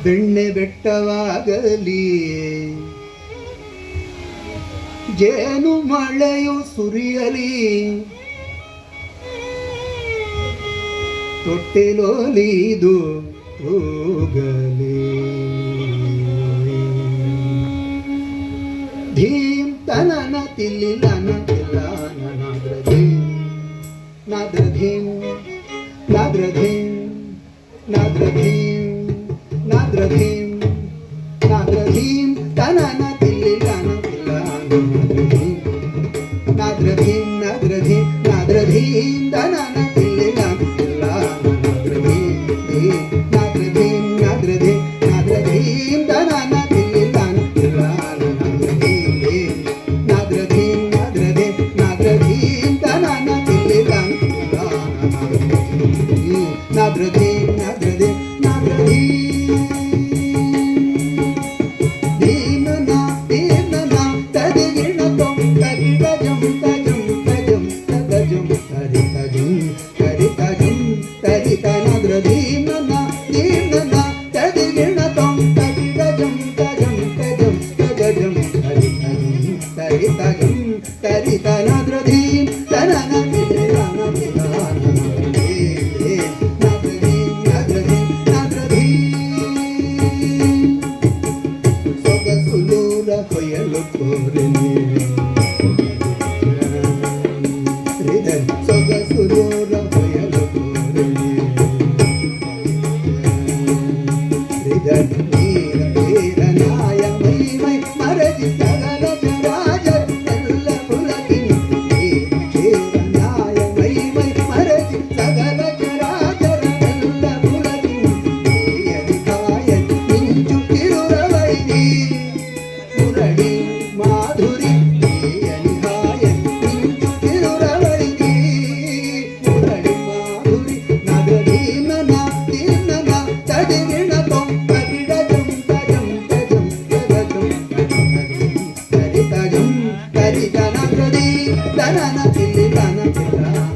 ಬೆಣ್ಣೆ ಬೆಟ್ಟವಾಗಲಿ, ಜೇನು ಮಳೆಯು ಸುರಿಯಲಿ, ತೊಟ್ಟಿಲೋಲಿದು ತೂಗಲಿ. ಧೀಂ ತನನ ತಿಲ್ಲಿಲನ ತಿಲ್ಲಾನ ನಾದ್ರ ಧೀಂ, ನಾದ್ರ ಧೀಂ, ನಾದ್ರ ಧೀಂ, ನಾದ್ರ ಧೀಂ, ನಾದ್ರ ಧೀಂ, ನಾದ್ರ ಧೀಂ ತನನ ತಿಲ್ಲಿಲನ ತಿಲ್ಲಾನ ನಾದ್ರ ಧೀಂ, ನಾದ್ರ ಧೀಂ, ನಾದ್ರ ಧೀಂ ತನನ ತಿಲ್ಲಿಲನ ತಿಲ್ಲಾನ ನಾದ್ರ ಧೀಂ, ಧೀಂ, ನಾದ್ರ ಧೀಂ, ನಾದ್ರ ಧೀಂ, ನಾದ್ರ ಧೀಂ ತನನ ತಿಲ್ಲಿಲನ ತಿಲ್ಲಾನ ನಾದ್ರ ಧೀಂ, ಧೀಂ, ನಾದ್ರ ಧೀಂ, ನಾದ್ರ ಧೀಂ, ನಾದ್ರ ಧೀಂ ತನನ ತಿಲ್ಲಿಲನ ತಿಲ್ಲಾನ ನಾದ್ರ ಧೀಂ, ನಾದ್ರ ಧೀಂ, ನಾದ್ರ ಧೀಂ. Dana,